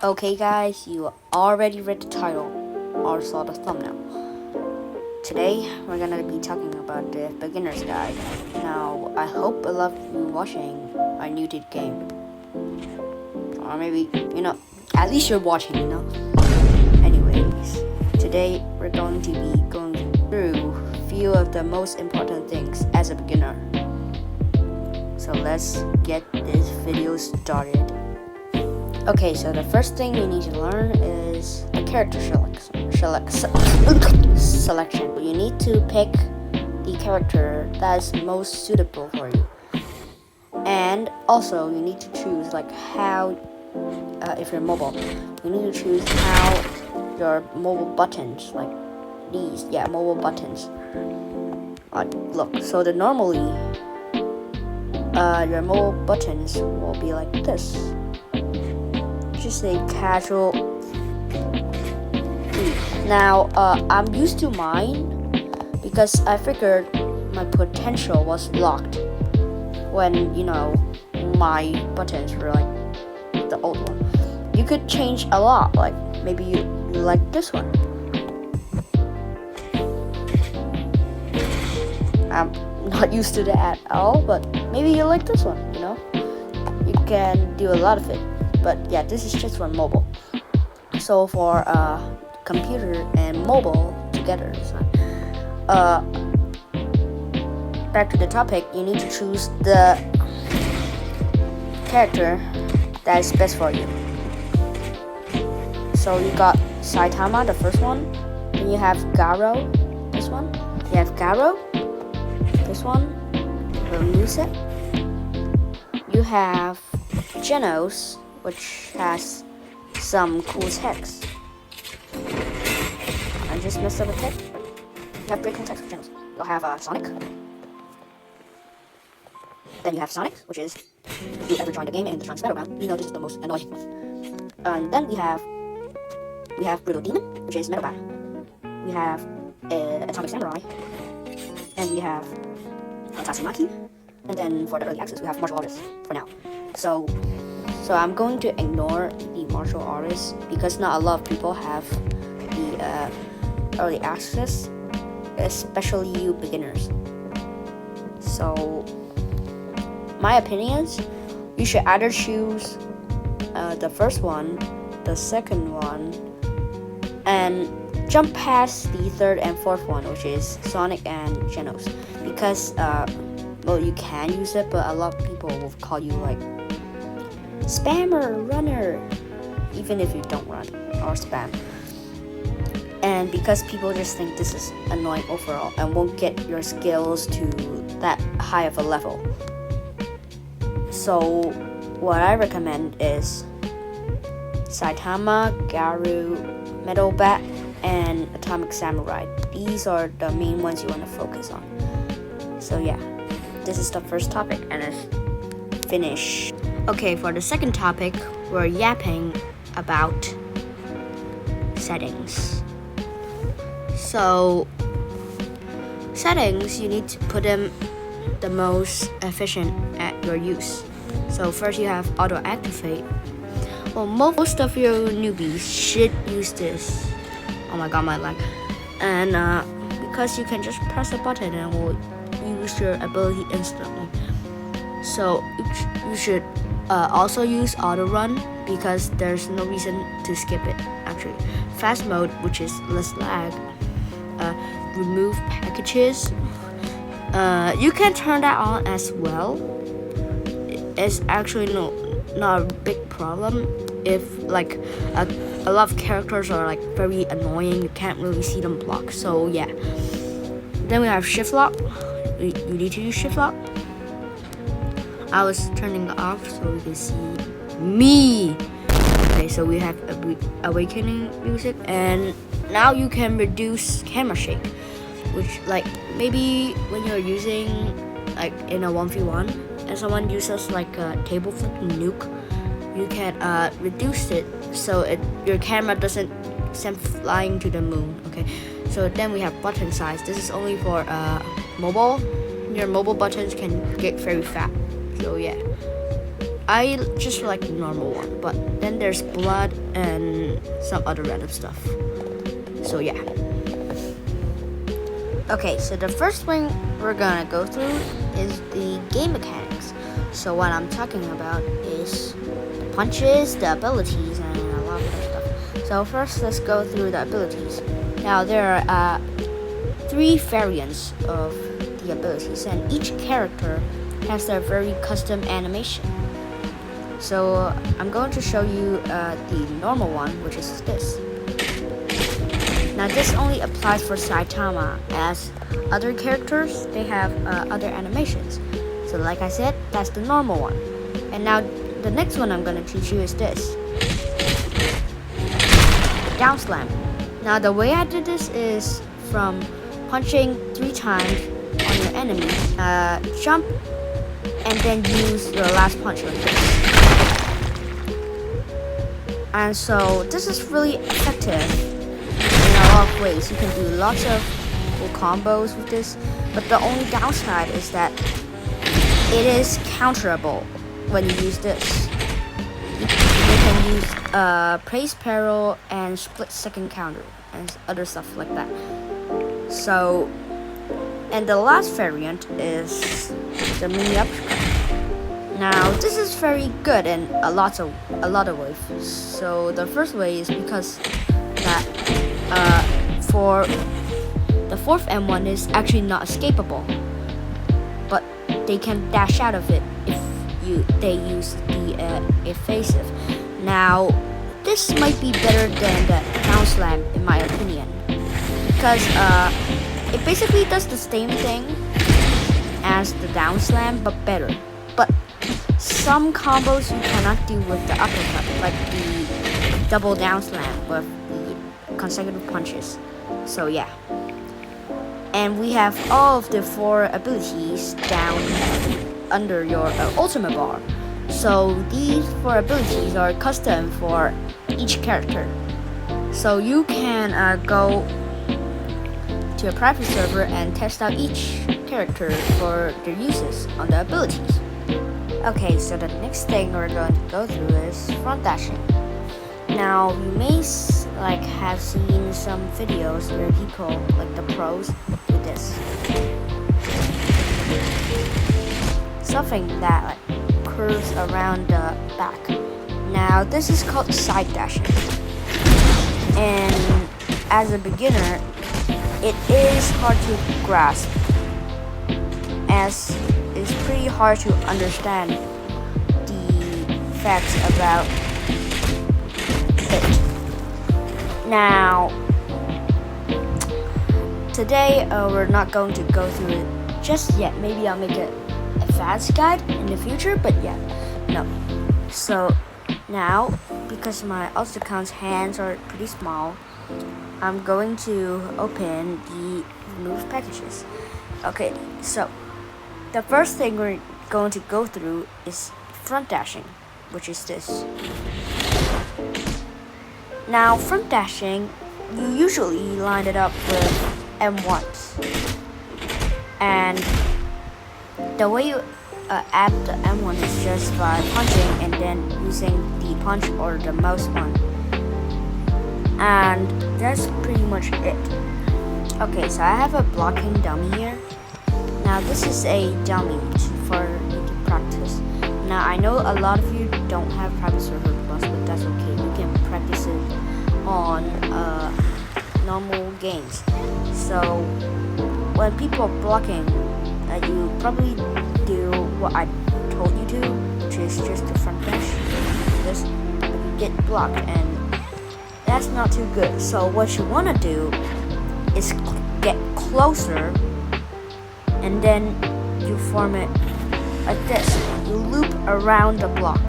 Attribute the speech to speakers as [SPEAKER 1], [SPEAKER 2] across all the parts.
[SPEAKER 1] Okay guys, you already read the title or saw the thumbnail. Today we're gonna be talking about the beginner's guide. Now I hope a lot of you watching are new to the game. Or maybe, at least you're watching, Anyways, today we're going to be going through a few of the most important things as a beginner. So let's get this video started. Okay, so the first thing you need to learn is the character selection. You need to pick the character that is most suitable for you. And also, you need to choose how, if you're mobile, you need to choose how your mobile buttons, like these, mobile buttons. Look, so normally, your mobile buttons will be like this. Just a casual. Now I'm used to mine because I figured my potential was locked when my buttons were like the old one. You could change a lot, like maybe you like this one. I'm not used to that at all, but maybe you like this one. You can do a lot of it. But yeah, this is just for mobile. So for computer and mobile together. Back to the topic, you need to choose the character that is best for you. So you got Saitama, the first one. Then you have Garo, this one. You have Garo, this one. The new set. You have Genos, which has some cool text. I just messed up a text. You have breaking text channels. You'll have Sonic. Then you have Sonic, which is, if you ever joined the game in the Strongest Battleground, you know this is the most annoying one. And then we have Brutal Demon, which is Metal Bat. We have Atomic Samurai. And we have Tatsumaki. And then for the early access, we have Martial Artists for now. So I'm going to ignore the martial artists because not a lot of people have the early access, especially you beginners. So my opinion is you should either choose the first one, the second one, and jump past the third and fourth one, which is Sonic and Genos, because you can use it, but a lot of people will call you like spammer, runner, even if you don't run or spam. And because people just think this is annoying overall and won't get your skills to that high of a level. So what I recommend is Saitama, Garu, Metal Bat, and Atomic Samurai. These are the main ones you want to focus on. So yeah, this is the first topic and it's finished. Okay, for the second topic, we're yapping about settings. So, settings, you need to put them the most efficient at your use. So first you have auto activate. Well, most of your newbies should use this. Oh my god, my lag. And because you can just press a button and it will use your ability instantly. So you should also use auto run because there's no reason to skip it. Actually, fast mode, which is less lag, remove packages. You can turn that on as well. It's actually not a big problem if a lot of characters are very annoying. You can't really see them block. So yeah. Then we have shift lock. You need to use shift lock. I was turning it off so we can see me. Okay, so we have awakening music, and now you can reduce camera shake, which maybe when you're using in a 1v1 and someone uses a table flip nuke, you can reduce it so your camera doesn't send flying to the moon. Okay, so then we have button size. This is only for mobile. Your mobile buttons can get very fat. So yeah. I just like the normal one, but then there's blood and some other random stuff. So yeah. Okay, so the first thing we're gonna go through is the game mechanics. So what I'm talking about is the punches, the abilities, and a lot of other stuff. So first, let's go through the abilities. Now there are 3 variants of the abilities, and each character has their very custom animation. So I'm going to show you the normal one, which is this. Now this only applies for Saitama, as other characters, they have other animations. So like I said, that's the normal one. And now the next one I'm going to teach you is this. Down slam. Now the way I did this is from punching 3 times on your enemy, jump, and then use your last punch like this. And so this is really effective in a lot of ways. You can do lots of cool combos with this, but the only downside is that it is counterable when you use this. You can use praise peril and split second counter and other stuff like that. So, and the last variant is the mini uppercut. Now this is very good in a lot of ways. So the first way is because that for the 4th M1 is actually not escapable, but they can dash out of it if they use the evasive. Now this might be better than the down slam in my opinion, because it basically does the same thing as the down slam but better. But some combos you cannot do with the uppercut, like the double down slam with the consecutive punches. So yeah. And we have all of the 4 abilities down under your ultimate bar. So these 4 abilities are custom for each character. So you can go to a private server and test out each character for their uses on the abilities. Okay, so the next thing we're going to go through is front dashing. Now you may have seen some videos where people, like the pros, do this. Something that curves around the back. Now this is called side dashing. And as a beginner, it is hard to grasp, as it's pretty hard to understand the facts about it. Now, today we're not going to go through it just yet. Maybe I'll make a fast guide in the future, but yeah, no. So now, because my Ultracon's hands are pretty small, I'm going to open the remove packages. Okay, so the first thing we're going to go through is front dashing, which is this. Now, front dashing, you usually line it up with M1s. And the way you add the M1 is just by punching and then using the punch or the mouse one. And that's pretty much it. Okay, so I have a blocking dummy here. Now this is a dummy for you to practice. Now I know a lot of you don't have private server plus, but that's okay. You can practice it on normal games. So when people are blocking, you probably do what I told you to, which is just the front dash. Just you get blocked, and that's not too good. So what you want to do is get closer, and then you form it like this. You loop around the block.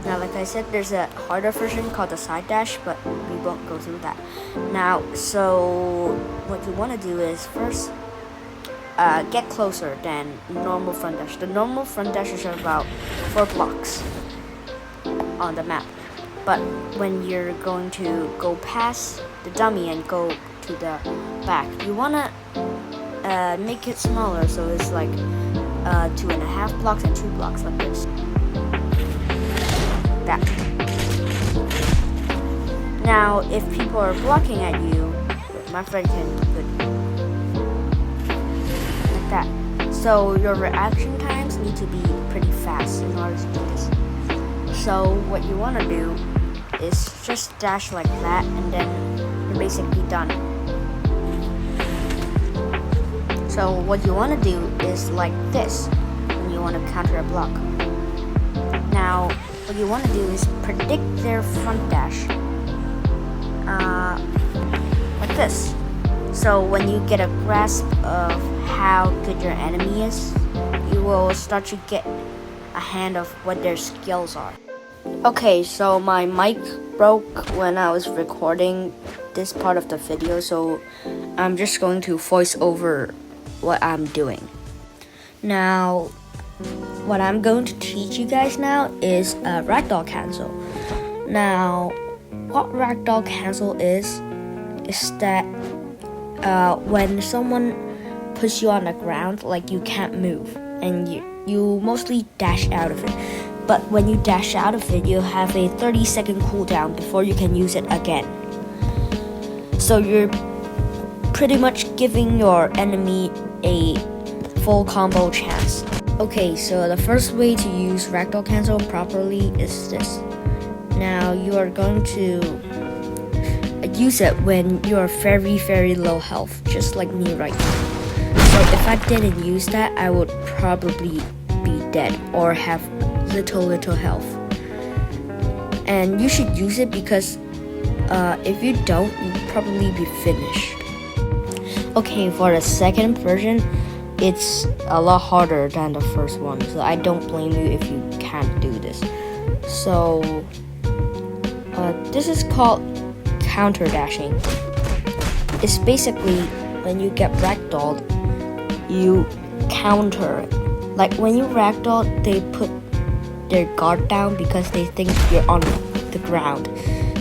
[SPEAKER 1] Now, like I said, there's a harder version called the side dash, but we won't go through that. Now, so what you want to do is first get closer than normal front dash. The normal front dashes are about 4 blocks on the map. But when you're going to go past the dummy and go to the back, you want to make it smaller, so it's like 2.5 blocks and 2 blocks like this. that. Now, if people are blocking at you, my friend can do it like that. So your reaction times need to be pretty fast in order to do this. So what you want to do is just dash like that, and then you're basically done. So what you want to do is like this when you want to counter a block. Now what you want to do is predict their front dash, like this. So when you get a grasp of how good your enemy is, you will start to get a hand of what their skills are. Okay, so my mic broke when I was recording this part of the video, so I'm just going to voice over what I'm doing. Now, what I'm going to teach you guys now is a ragdoll cancel. Now, what ragdoll cancel is that when someone puts you on the ground, like you can't move, and you mostly dash out of it. But when you dash out of it, you have a 30-second cooldown before you can use it again. So you're pretty much giving your enemy a full combo chance. Okay, so the first way to use ragdoll cancel properly is this. Now you are going to use it when you're very, very low health, just like me right now. So if I didn't use that, I would probably be dead or have little health. And you should use it because if you don't, you'll probably be finished. Okay, for the second version, it's a lot harder than the first one, so I don't blame you if you can't do this. So this is called counter dashing. It's basically when you get ragdolled, you counter it. Like when you ragdoll, they put their guard down because they think you're on the ground.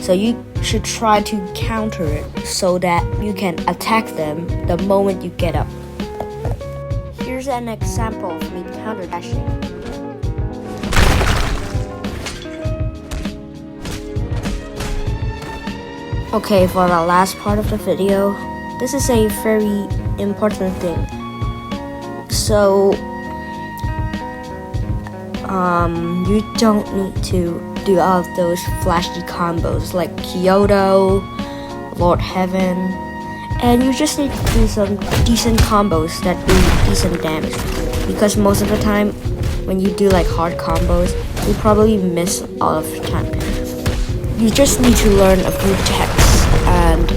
[SPEAKER 1] So you should try to counter it so that you can attack them the moment you get up. Here's an example of me counter dashing. Okay, for the last part of the video, this is a very important thing. So you don't need to do all of those flashy combos like Kyoto, Lord Heaven, and you just need to do some decent combos that do decent damage, because most of the time when you do like hard combos, you probably miss all of the time. You just need to learn a few techs and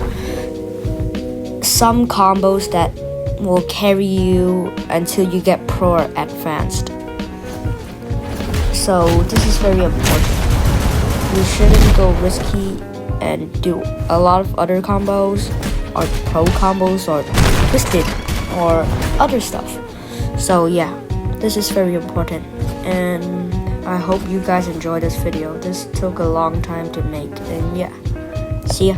[SPEAKER 1] some combos that will carry you until you get pro or advanced. So this is very important. You shouldn't go risky and do a lot of other combos or pro combos or twisted or other stuff. So yeah, this is very important, and I hope you guys enjoyed this video. This took a long time to make, and yeah, see ya.